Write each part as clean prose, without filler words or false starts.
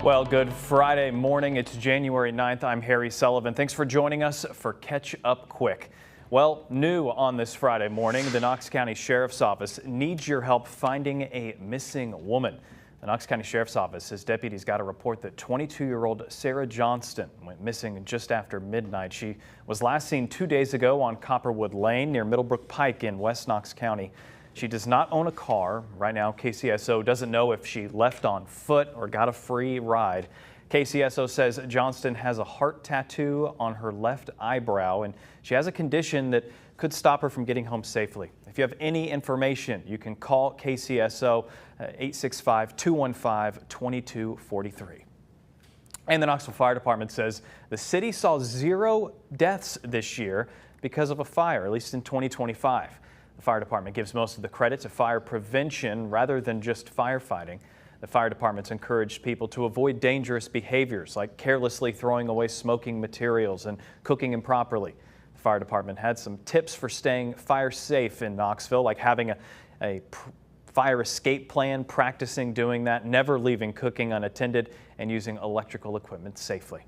Well, good Friday morning. It's January 9th. I'm Harry Sullivan. Thanks for joining us for Catch Up Quick. Well, new on this Friday morning, the Knox County Sheriff's Office needs your help finding a missing woman. The Knox County Sheriff's Office says deputies got a report that 22-year-old Sarah Johnston went missing just after midnight. She was last seen 2 days ago on Copperwood Lane near Middlebrook Pike in West Knox County. She does not own a car. Right now, KCSO doesn't know if she left on foot or got a free ride. KCSO says Johnston has a heart tattoo on her left eyebrow, and she has a condition that could stop her from getting home safely. If you have any information, you can call KCSO 865-215-2243. And the Knoxville Fire Department says the city saw 0 deaths this year because of a fire, at least in 2025. The fire department gives most of the credit to fire prevention rather than just firefighting. The fire department's encouraged people to avoid dangerous behaviors like carelessly throwing away smoking materials and cooking improperly. The fire department had some tips for staying fire safe in Knoxville, like having a fire escape plan, practicing doing that, never leaving cooking unattended, and using electrical equipment safely.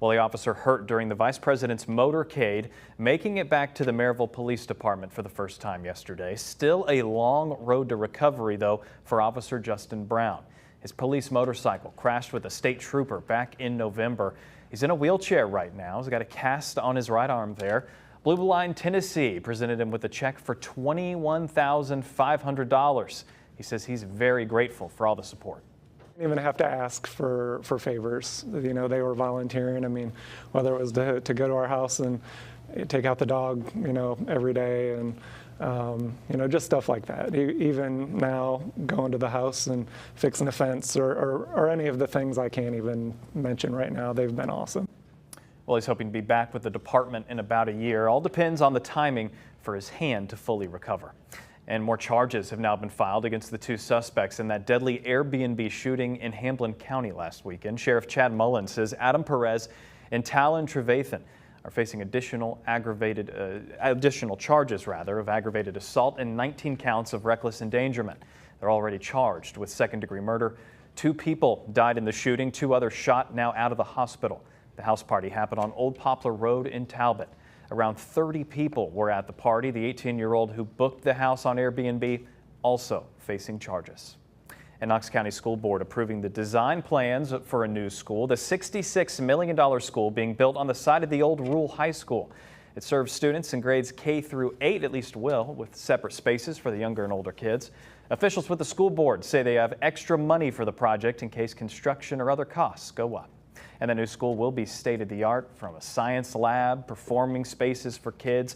Well, the officer hurt during the vice president's motorcade, making it back to the Maryville Police Department for the first time yesterday. Still a long road to recovery, though, for Officer Justin Brown. His police motorcycle crashed with a state trooper back in November. He's in a wheelchair right now. He's got a cast on his right arm there. Blue Line Tennessee presented him with a check for $21,500. He says he's very grateful for all the support. Didn't even have to ask for favors. You know, they were volunteering. I mean, whether it was to go to our house and take out the dog, you know, every day, and you know, just stuff like that. Even now, going to the house and fixing a fence or any of the things I can't even mention right now, they've been awesome. Well, he's hoping to be back with the department in about a year. All depends on the timing for his hand to fully recover. And more charges have now been filed against the 2 suspects in that deadly Airbnb shooting in Hamblin County last weekend. Sheriff Chad Mullen says Adam Perez and Talon Trevathan are facing additional charges of aggravated assault and 19 counts of reckless endangerment. They're already charged with second-degree murder. 2 people died in the shooting, 2 others shot, now out of the hospital. The house party happened on Old Poplar Road in Talbot. Around 30 people were at the party. The 18-year-old who booked the house on Airbnb also facing charges. And Knox County School Board approving the design plans for a new school, the $66 million school being built on the site of the old rural high school. It serves students in grades K through 8, at least will, with separate spaces for the younger and older kids. Officials with the school board say they have extra money for the project in case construction or other costs go up. And the new school will be state-of-the-art, from a science lab, performing spaces for kids.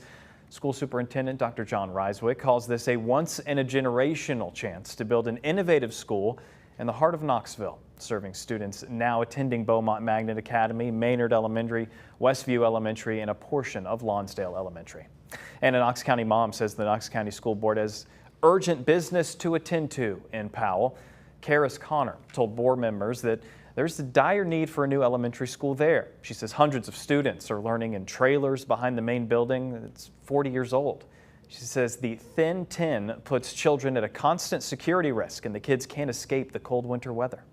School Superintendent Dr. John Reiswick calls this a once-in-a-generational chance to build an innovative school in the heart of Knoxville, serving students now attending Beaumont Magnet Academy, Maynard Elementary, Westview Elementary, and a portion of Lonsdale Elementary. And a Knox County mom says the Knox County School Board has urgent business to attend to in Powell. Karis Connor told board members that there's a dire need for a new elementary school there. She says hundreds of students are learning in trailers behind the main building that's 40 years old. She says the thin tin puts children at a constant security risk, and the kids can't escape the cold winter weather.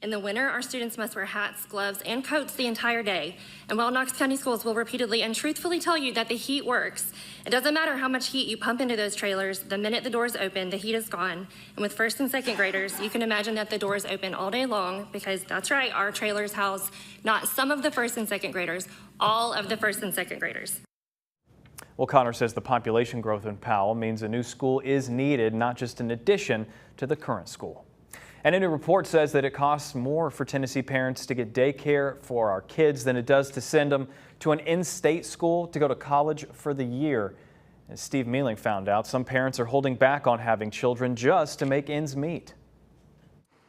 In the winter, our students must wear hats, gloves, and coats the entire day. And while Knox County Schools will repeatedly and truthfully tell you that the heat works, it doesn't matter how much heat you pump into those trailers. The minute the doors open, the heat is gone. And with first and second graders, you can imagine that the doors open all day long, because that's right, our trailers house not some of the first and second graders, all of the first and second graders. Well, Connor says the population growth in Powell means a new school is needed, not just an addition to the current school. And a new report says that it costs more for Tennessee parents to get daycare for our kids than it does to send them to an in-state school to go to college for the year. As Steve Mealing found out, some parents are holding back on having children just to make ends meet.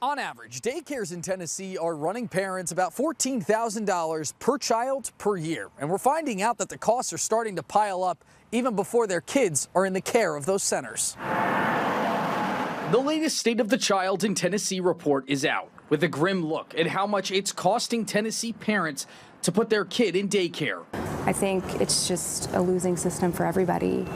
On average, daycares in Tennessee are running parents about $14,000 per child per year. And we're finding out that the costs are starting to pile up even before their kids are in the care of those centers. The latest State of the Child in Tennessee report is out, with a grim look at how much it's costing Tennessee parents to put their kid in daycare. I think it's just a losing system for everybody.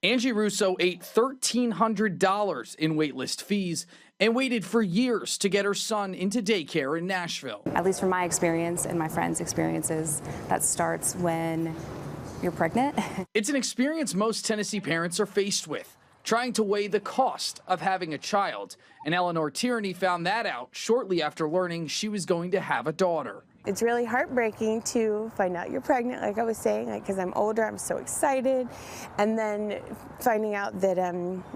Angie Russo ate $1,300 in waitlist fees and waited for years to get her son into daycare in Nashville. At least from my experience and my friends' experiences, that starts when you're pregnant. It's an experience most Tennessee parents are faced with, trying to weigh the cost of having a child. And Eleanor Tierney found that out shortly after learning she was going to have a daughter. It's really heartbreaking to find out you're pregnant, like I was saying, because I'm older, I'm so excited. And then finding out that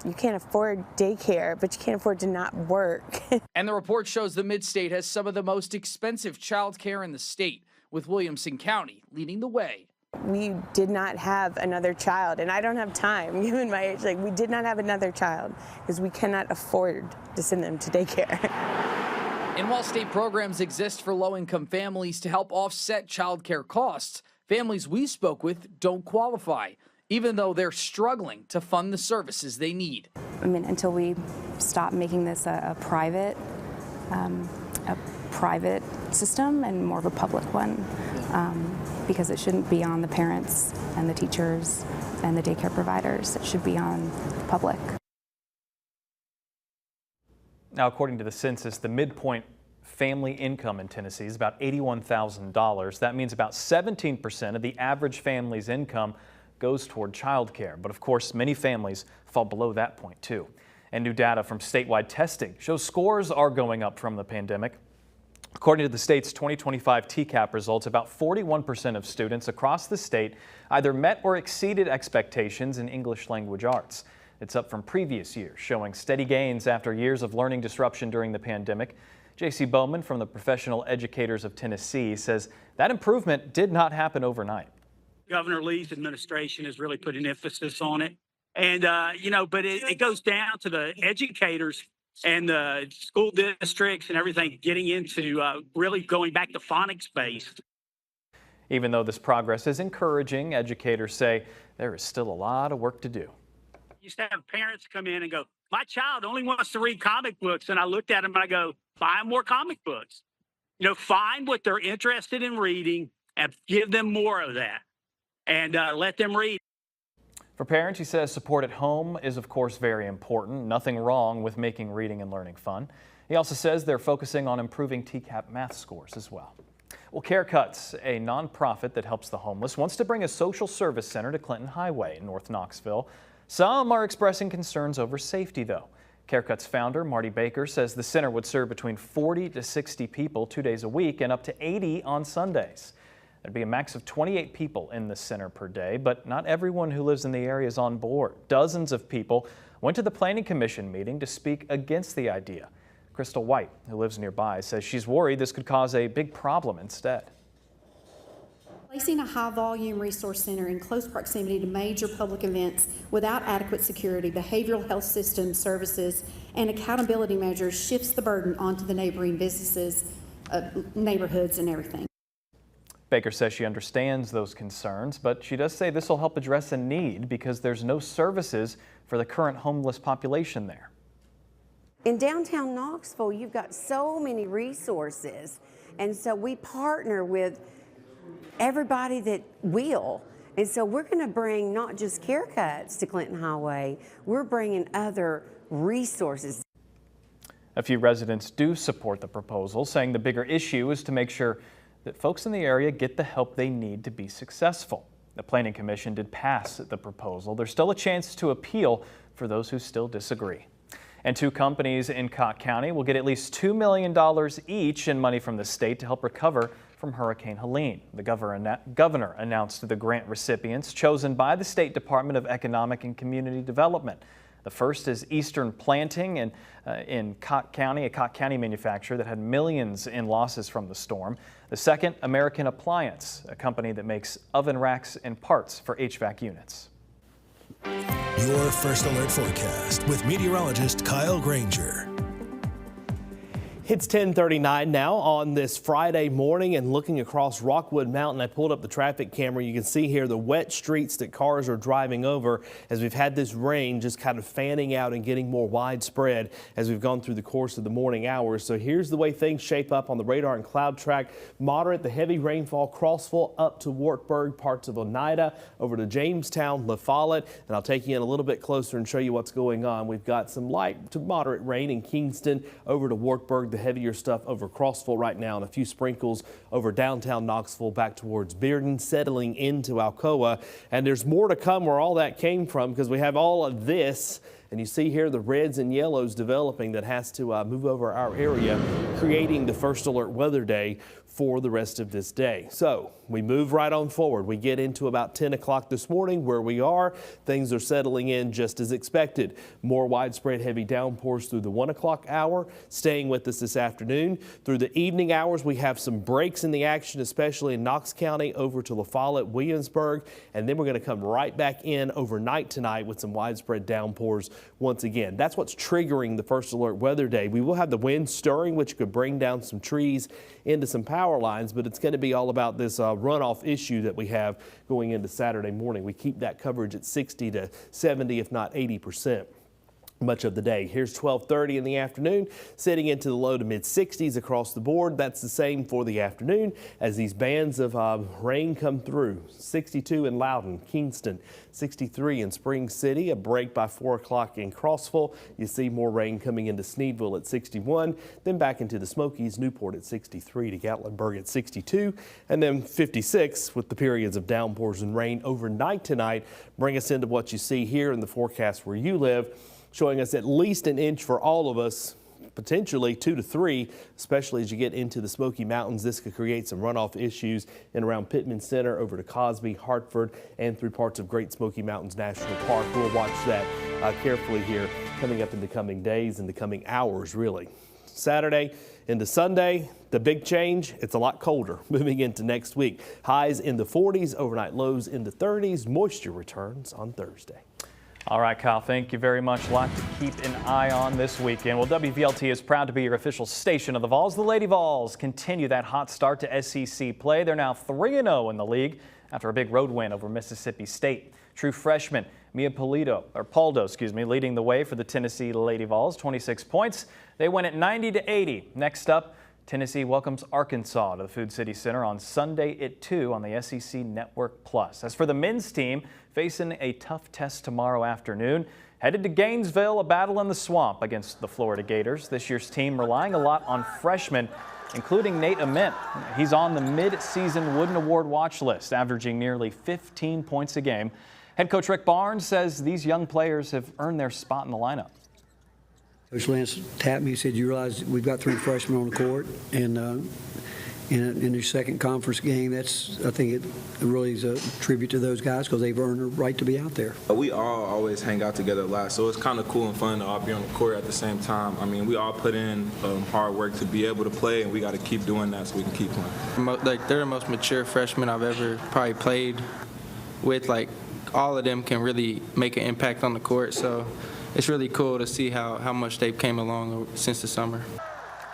you can't afford daycare, but you can't afford to not work. And the report shows the Mid-State has some of the most expensive child care in the state, with Williamson County leading the way. We did not have another child, and I don't have time, given my age. Like, we did not have another child because we cannot afford to send them to daycare. And while state programs exist for low-income families to help offset child care costs, families we spoke with don't qualify, even though they're struggling to fund the services they need. I mean, until we stop making this a private system and more of a public one, because it shouldn't be on the parents and the teachers and the daycare providers. It should be on the public. Now, according to the census, the midpoint family income in Tennessee is about $81,000. That means about 17% of the average family's income goes toward child care. But of course, many families fall below that point too. And new data from statewide testing shows scores are going up from the pandemic. According to the state's 2025 TCAP results, about 41% of students across the state either met or exceeded expectations in English language arts. It's up from previous years, showing steady gains after years of learning disruption during the pandemic. J.C. Bowman from the Professional Educators of Tennessee says that improvement did not happen overnight. Governor Lee's administration has really put an emphasis on it. And, but it goes down to the educators and the school districts and everything getting into really going back to phonics-based. Even though this progress is encouraging, educators say there is still a lot of work to do. Used to have parents come in and go, my child only wants to read comic books. And I looked at them and I go, buy more comic books. Find what they're interested in reading and give them more of that and let them read. For parents, he says support at home is, of course, very important. Nothing wrong with making reading and learning fun. He also says they're focusing on improving TCAP math scores as well. Well, Care Cuts, a nonprofit that helps the homeless, wants to bring a social service center to Clinton Highway in North Knoxville. Some are expressing concerns over safety, though. Care Cuts founder Marty Baker says the center would serve between 40 to 60 people 2 days a week and up to 80 on Sundays. There'd be a max of 28 people in the center per day, but not everyone who lives in the area is on board. Dozens of people went to the Planning Commission meeting to speak against the idea. Crystal White, who lives nearby, says she's worried this could cause a big problem instead. Placing a high-volume resource center in close proximity to major public events without adequate security, behavioral health system services, and accountability measures shifts the burden onto the neighboring businesses, neighborhoods, and everything. Baker says she understands those concerns, but she does say this will help address a need because there's no services for the current homeless population there. In downtown Knoxville, you've got so many resources, and so we partner with everybody that will. And so we're going to bring not just Care Cuts to Clinton Highway, we're bringing other resources. A few residents do support the proposal, saying the bigger issue is to make sure that folks in the area get the help they need to be successful. The Planning Commission did pass the proposal. There's still a chance to appeal for those who still disagree. And two companies in Cott County will get at least $2 million each in money from the state to help recover from Hurricane Helene. The governor announced the grant recipients chosen by the State Department of Economic and Community Development. The first is Eastern Planting in Cott County, a Cott County manufacturer that had millions in losses from the storm. The second, American Appliance, a company that makes oven racks and parts for HVAC units. Your First Alert forecast with meteorologist Kyle Granger. It's 10:39 now on this Friday morning, and looking across Rockwood Mountain, I pulled up the traffic camera. You can see here the wet streets that cars are driving over as we've had this rain just kind of fanning out and getting more widespread as we've gone through the course of the morning hours. So here's the way things shape up on the radar and cloud track. Moderate to heavy rainfall, Crossville up to Wartburg, parts of Oneida, over to Jamestown, La Follette, and I'll take you in a little bit closer and show you what's going on. We've got some light to moderate rain in Kingston, over to Wartburg, the heavier stuff over Crossville right now, and a few sprinkles over downtown Knoxville back towards Bearden, settling into Alcoa. And there's more to come where all that came from, because we have all of this. And you see here the reds and yellows developing that has to move over our area, creating the first alert weather day for the rest of this day. So we move right on forward. We get into about 10 o'clock this morning where we are. Things are settling in just as expected. More widespread heavy downpours through the 1 o'clock hour, staying with us this afternoon. Through the evening hours, we have some breaks in the action, especially in Knox County over to La Follette, Williamsburg. And then we're going to come right back in overnight tonight with some widespread downpours once again. That's what's triggering the first alert weather day. We will have the wind stirring, which could bring down some trees into some power lines, but it's going to be all about this runoff issue that we have going into Saturday morning. We keep that coverage at 60 to 70, if not 80%. Much of the day. Here's 12:30 in the afternoon, sitting into the low to mid 60s across the board. That's the same for the afternoon as these bands of rain come through. 62 in Loudon, Kingston, 63 in Spring City, a break by 4 o'clock in Crossville. You see more rain coming into Sneedville at 61, then back into the Smokies, Newport at 63 to Gatlinburg at 62, and then 56 with the periods of downpours and rain overnight tonight. Bring us into what you see here in the forecast where you live, showing us at least an inch for all of us, potentially 2 to 3, especially as you get into the Smoky Mountains. This could create some runoff issues in around Pittman Center, over to Cosby, Hartford, and through parts of Great Smoky Mountains National Park. We'll watch that carefully here coming up in the coming days and the coming hours, really. Saturday into Sunday, the big change, it's a lot colder moving into next week. Highs in the 40s, overnight lows in the 30s. Moisture returns on Thursday. All right, Kyle, thank you very much. A lot to keep an eye on this weekend. Well, WVLT is proud to be your official station of the Vols. The Lady Vols continue that hot start to SEC play. They're now 3-0 in the league after a big road win over Mississippi State. True freshman Mia Polito, leading the way for the Tennessee Lady Vols, 26 points. They win at 90-80. Next up, Tennessee welcomes Arkansas to the Food City Center on Sunday at 2 on the SEC Network Plus. As for the men's team, facing a tough test tomorrow afternoon, headed to Gainesville, a battle in the swamp against the Florida Gators. This year's team relying a lot on freshmen, including Nate Ament. He's on the mid-season Wooden Award watch list, averaging nearly 15 points a game. Head coach Rick Barnes says these young players have earned their spot in the lineup. Coach Lance tapped me. He said, "You realize we've got 3 freshmen on the court, and in their second conference game, I think it really is a tribute to those guys because they've earned a right to be out there." We all always hang out together a lot, so it's kind of cool and fun to all be on the court at the same time. I mean, we all put in hard work to be able to play, and we got to keep doing that so we can keep playing. They're the most mature freshmen I've ever probably played with. All of them can really make an impact on the court, so it's really cool to see how much they've came along since the summer.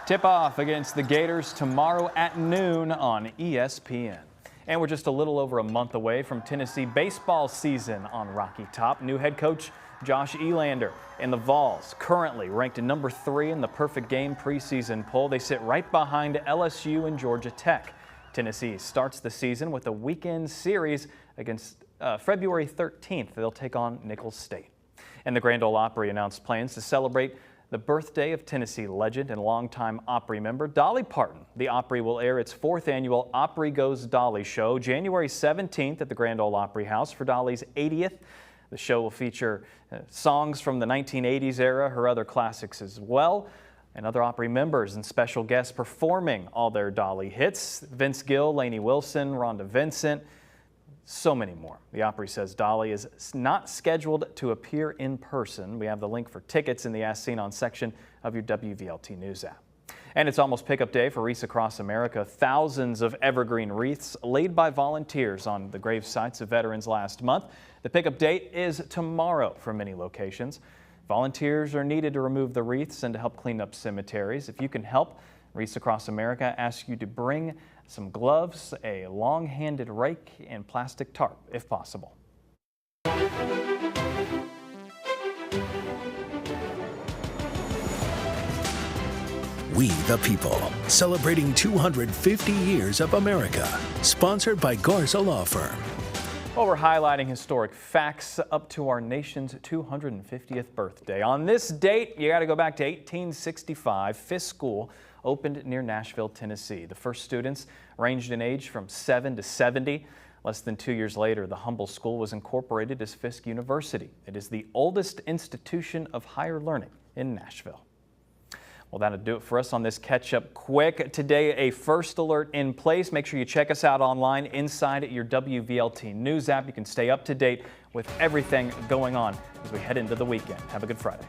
Tip-off against the Gators tomorrow at noon on ESPN. And we're just a little over a month away from Tennessee baseball season on Rocky Top. New head coach Josh Elander and the Vols, currently ranked number 3 in the Perfect Game preseason poll. They sit right behind LSU and Georgia Tech. Tennessee starts the season with a weekend series against February 13th. They'll take on Nicholls State. And the Grand Ole Opry announced plans to celebrate the birthday of Tennessee legend and longtime Opry member Dolly Parton. The Opry will air its 4th annual Opry Goes Dolly show January 17th at the Grand Ole Opry House for Dolly's 80th. The show will feature songs from the 1980s era, her other classics as well, and other Opry members and special guests performing all their Dolly hits. Vince Gill, Lainey Wilson, Rhonda Vincent, so many more. The Opry says Dolly is not scheduled to appear in person. We have the link for tickets in the As Seen On section of your WVLT News app. And it's almost pickup day for Wreaths Across America. Thousands of evergreen wreaths laid by volunteers on the grave sites of veterans last month. The pickup date is tomorrow for many locations. Volunteers are needed to remove the wreaths and to help clean up cemeteries. If you can help, Wreaths Across America asks you to bring some gloves, a long-handed rake, and plastic tarp if possible. We the People, celebrating 250 years of America. Sponsored by Garza Law Firm. Well, we're highlighting historic facts up to our nation's 250th birthday. On this date, you got to go back to 1865. Fisk School opened near Nashville, Tennessee. The first students ranged in age from 7 to 70. Less than 2 years later, the humble school was incorporated as Fisk University. It is the oldest institution of higher learning in Nashville. Well, that'll do it for us on this Catch Up Quick. Today, a first alert in place. Make sure you check us out online inside your WVLT News app. You can stay up to date with everything going on as we head into the weekend. Have a good Friday.